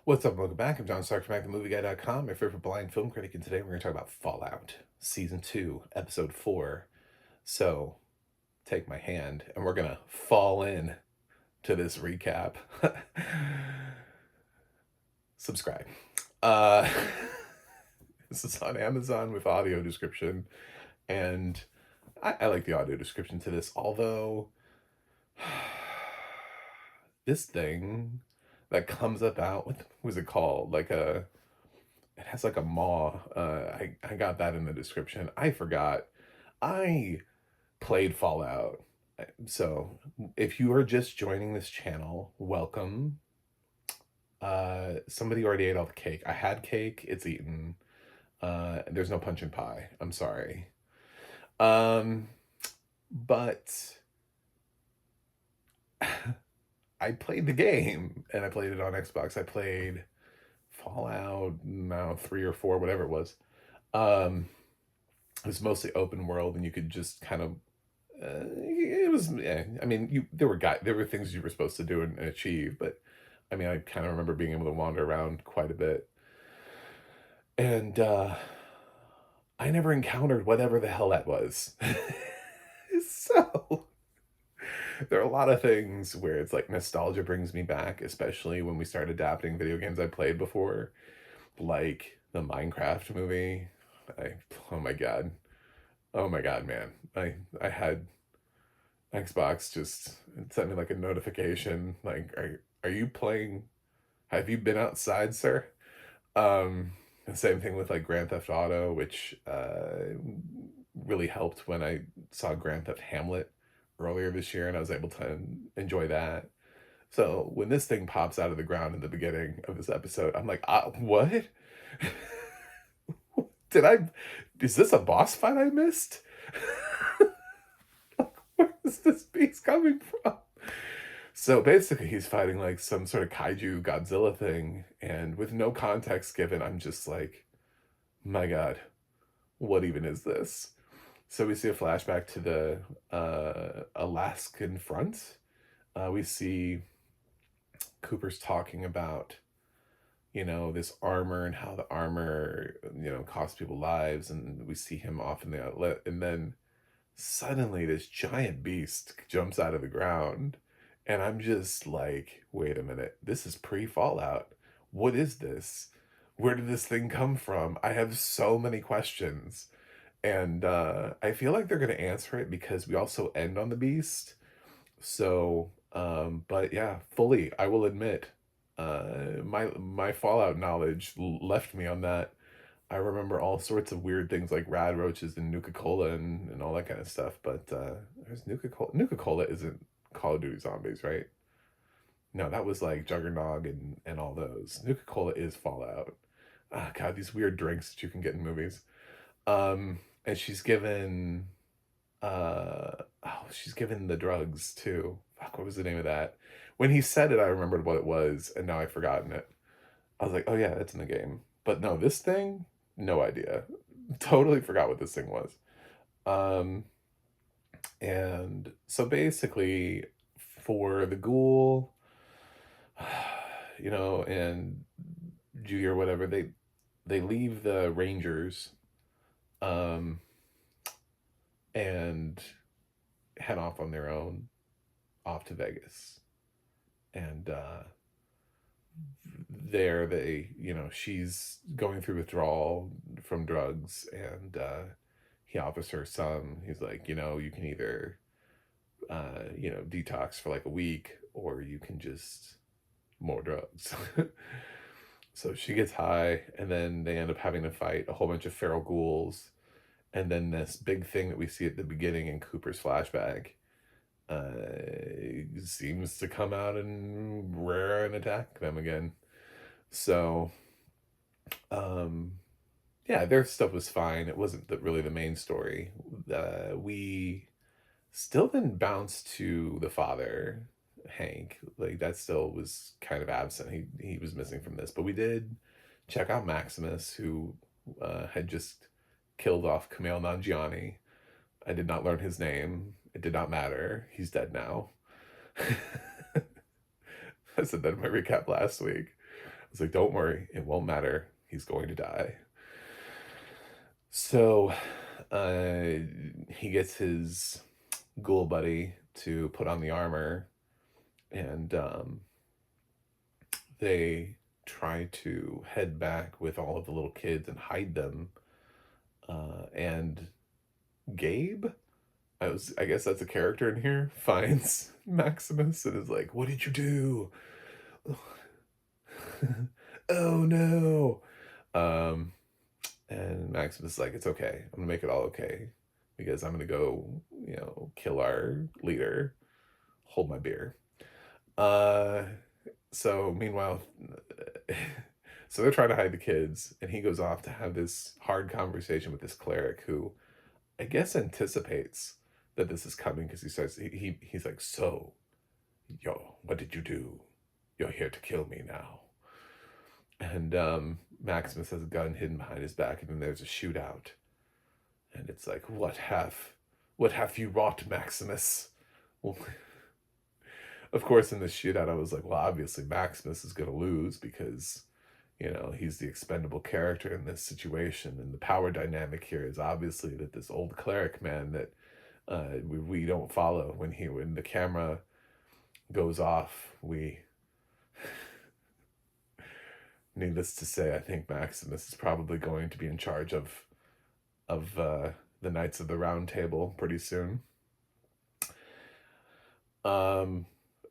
What's up? Welcome back. I'm John Stark from MacTheMovieGuy.com, your favorite blind film critic, and today we're going to talk about Fallout, Season 2, Episode 4. So, take my hand, and we're going to fall in to this recap. Subscribe. Uh, this is on Amazon with audio description, and I like the audio description to this, although this thing that comes about, what was it called? It has like a maw. I got that in the description. I forgot. I played Fallout. So if you are just joining this channel, welcome. Somebody already ate all the cake. I had cake. It's eaten. There's no punch and pie. I'm sorry. But I played the game and I played it on Xbox. I played Fallout now 3 or 4, whatever it was. It was mostly open world, and you could just kind of. It was. Yeah, I mean, there were things you were supposed to do and achieve, but I mean, I kind of remember being able to wander around quite a bit, and I never encountered whatever the hell that was. So there are a lot of things where it's like nostalgia brings me back, especially when we start adapting video games I played before, like the Minecraft movie. I oh my god. Oh my god, man. I had Xbox just sent me like a notification like are you playing, have you been outside, sir? The same thing with like Grand Theft Auto, which really helped when I saw Grand Theft Hamlet earlier this year and I was able to enjoy that. So when this thing pops out of the ground in the beginning of this episode, I'm like, what? Did I, is this a boss fight I missed? Where is this beast coming from? So basically, he's fighting like some sort of kaiju Godzilla thing, and with no context given, I'm just like, my god, what even is this? So we see a flashback to the Alaskan front. We see Cooper's talking about, this armor and how the armor, costs people lives, and we see him off in the outlet, and then suddenly this giant beast jumps out of the ground, and I'm just like, wait a minute, this is pre-Fallout. What is this? Where did this thing come from? I have so many questions, and I feel like they're going to answer it because we also end on the beast. So but yeah, fully I will admit, my Fallout knowledge left me on that. I remember all sorts of weird things like rad roaches and Nuka-Cola and all that kind of stuff, but there's Nuka-Cola. Nuka-Cola isn't Call of Duty Zombies, right? No, that was like Juggernog and all those. Nuka-Cola is Fallout. Ah, God, these weird drinks that you can get in movies. And she's given the drugs too. Fuck, what was the name of that? When he said it, I remembered what it was, and now I've forgotten it. I was like, oh yeah, that's in the game. But no, this thing, no idea. Totally forgot what this thing was. Um, and so basically, for the ghoul, and Judy or whatever, they leave the Rangers, um, and head off on their own, off to Vegas, and there she's going through withdrawal from drugs, and he offers her some. He's like, you can either detox for like a week, or you can just more drugs. So she gets high, and then they end up having to fight a whole bunch of feral ghouls, and then this big thing that we see at the beginning in Cooper's flashback seems to come out and rear and attack them again. So, yeah, their stuff was fine. It wasn't really the main story. We still didn't bounce to the father, Hank. Like that still was kind of absent. He was missing from this, but we did check out Maximus, who had just killed off Kumail Nanjiani. I did not learn his name. It did not matter. He's dead now. I said that in my recap last week. was like, don't worry, it won't matter. He's going to die. So uh, he gets his ghoul buddy to put on the armor, and they try to head back with all of the little kids and hide them. And Gabe, I guess that's a character in here, finds Maximus and is like, "What did you do?" Oh no. Um, and Maximus is like, "It's okay. I'm gonna make it all okay because I'm gonna go, kill our leader. Hold my beer." Uh, so meanwhile, so they're trying to hide the kids, and he goes off to have this hard conversation with this cleric who I guess anticipates that this is coming because he's like, "So, yo, what did you do? You're here to kill me now." And Maximus has a gun hidden behind his back, and then there's a shootout, and it's like, what have you wrought, Maximus? Well, of course, in this shootout, I was like, well, obviously Maximus is going to lose because, he's the expendable character in this situation. And the power dynamic here is obviously that this old cleric man that we don't follow, when the camera goes off, needless to say, I think Maximus is probably going to be in charge of the Knights of the Round Table pretty soon.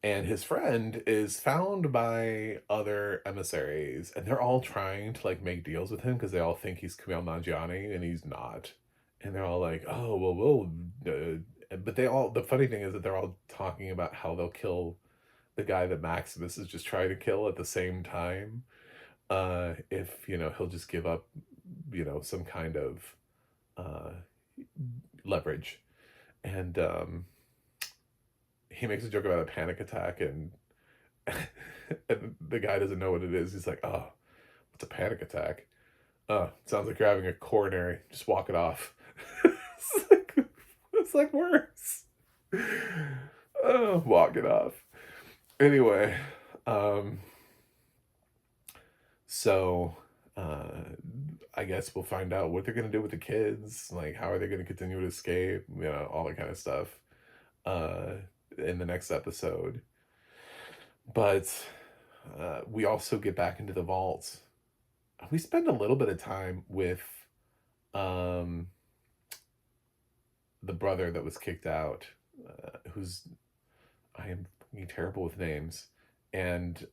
And his friend is found by other emissaries, and they're all trying to like make deals with him because they all think he's Kumail Nanjiani, and he's not. And they're all like, "Oh, well, but the funny thing is that they're all talking about how they'll kill the guy that Maximus is just trying to kill at the same time. If, he'll just give up, some kind of uh, leverage. And he makes a joke about a panic attack, and and the guy doesn't know what it is. He's like, "Oh, what's a panic attack? Oh, sounds like you're having a coronary. Just walk it off." It's like worse. Oh, walk it off. Anyway, um, so I guess we'll find out what they're gonna do with the kids. Like, how are they gonna continue to escape? All that kind of stuff. Uh, in the next episode. But we also get back into the vault. We spend a little bit of time with um, the brother that was kicked out, who's I am terrible with names, and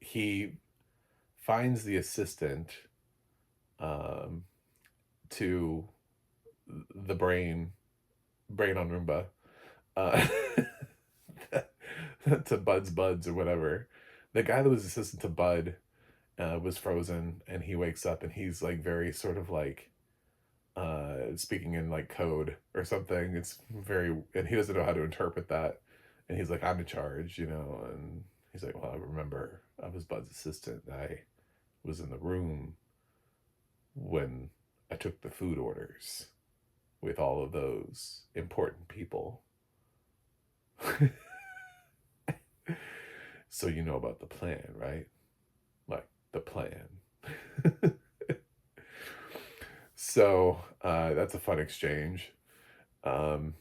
he finds the assistant um, to the brain on Roomba, uh, to Bud's Buds or whatever. The guy that was assistant to Bud was frozen, and he wakes up, and he's like very sort of like speaking in like code or something. It's very, and he doesn't know how to interpret that. And he's like, "I'm in charge," and he's like, "Well, I remember I was Bud's assistant. I was in the room when I took the food orders with all of those important people." So you know about the plan, right? Like the plan. So that's a fun exchange. Um,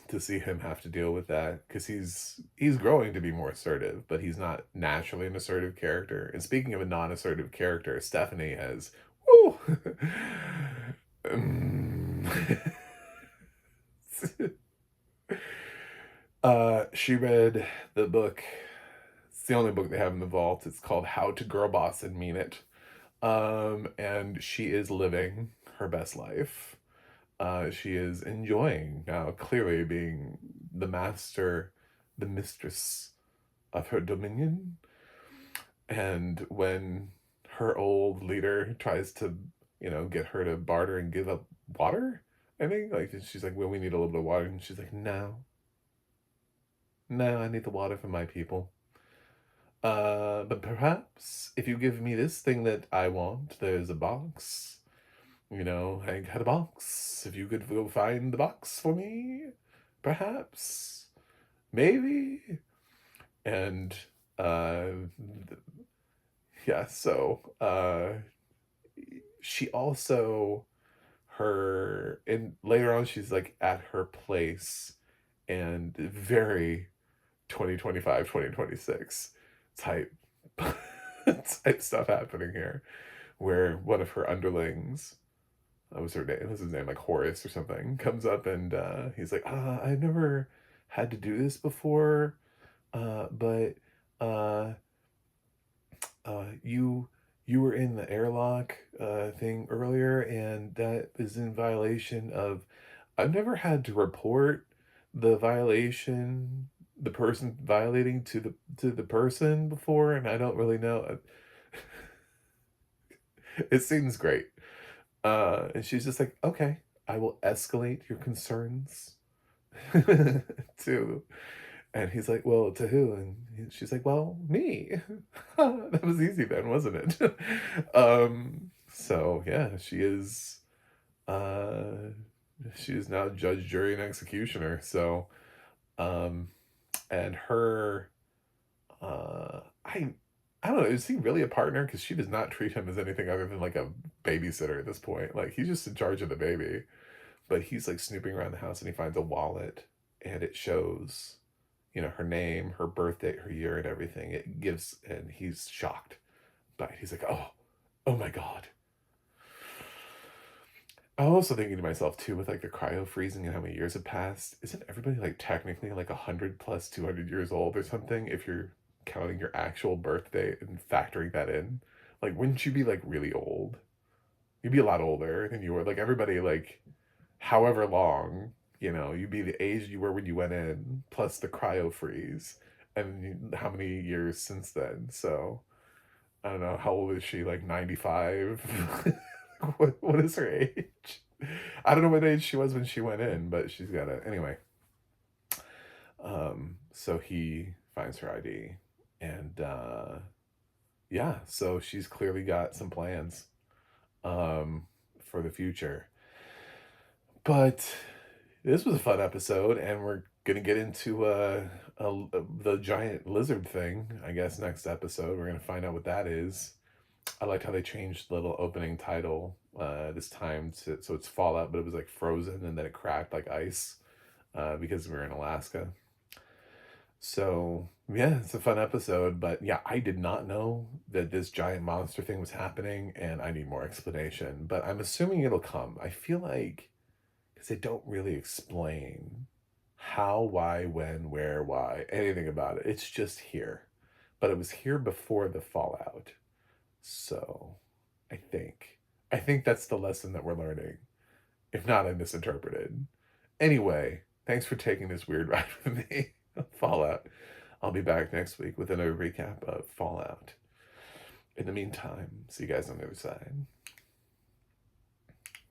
to see him have to deal with that because he's growing to be more assertive, but he's not naturally an assertive character. And speaking of a non-assertive character, Stephanie has woo. She read the book. It's the only book they have in the vault. It's called How to Girl Boss and Mean It. And she is living her best life. She is enjoying now, clearly being the master, the mistress of her dominion. And when her old leader tries to, get her to barter and give up water, I think, like, she's like, "Well, we need a little bit of water." And she's like, "No, no, I need the water for my people. But perhaps if you give me this thing that I want, there's a box. I had a box. If you could go find the box for me, perhaps, maybe." And Uh, yeah, so, she also her and later on, she's, like, at her place, and very 2025, 2026 type type stuff happening here, where one of her underlings, what was her name? What was his name? Like Horace or something, comes up and he's like, I've never had to do this before, but uh, you were in the airlock thing earlier, and that is in violation of. I've never had to report the violation, the person violating to the person before, and I don't really know. It seems great. And she's just like, okay, I will escalate your concerns to. And he's like, well, to who? And she's like, well, me. That was easy then, wasn't it? So yeah, uh, she is now judge, jury, and executioner. So, um, and her, I don't know, is he really a partner? Because she does not treat him as anything other than like a babysitter at this point. Like he's just in charge of the baby, but he's like snooping around the house and he finds a wallet, and it shows, her name, her birth date, her year, and everything. It gives, and he's shocked by it. He's like, oh my God. I'm also thinking to myself too, with like the cryo freezing and how many years have passed, isn't everybody like technically like 100 plus 200 years old or something if you're counting your actual birth date and factoring that in? Like, wouldn't you be like really old? You'd be a lot older than you were. Like, everybody, like, however long, you'd be the age you were when you went in, plus the cryo freeze, and how many years since then. So, I don't know, how old is she? Like 95? What is her age? I don't know what age she was when she went in, but she's got a anyway. So he finds her ID, and yeah, so she's clearly got some plans for the future. But this was a fun episode, and we're gonna get into the giant lizard thing. I guess next episode we're gonna find out what that is. I liked how they changed the little opening title this time so it's Fallout, but it was like frozen and then it cracked like ice because we were in Alaska. So yeah, it's a fun episode, but yeah, I did not know that this giant monster thing was happening, and I need more explanation. But I'm assuming it'll come. I feel like because they don't really explain how, why, when, where, why, anything about it. It's just here, but it was here before the fallout. So I think that's the lesson that we're learning. If not, I misinterpreted. Anyway, thanks for taking this weird ride with me. Fallout. I'll be back next week with another recap of Fallout. In the meantime, see you guys on the other side.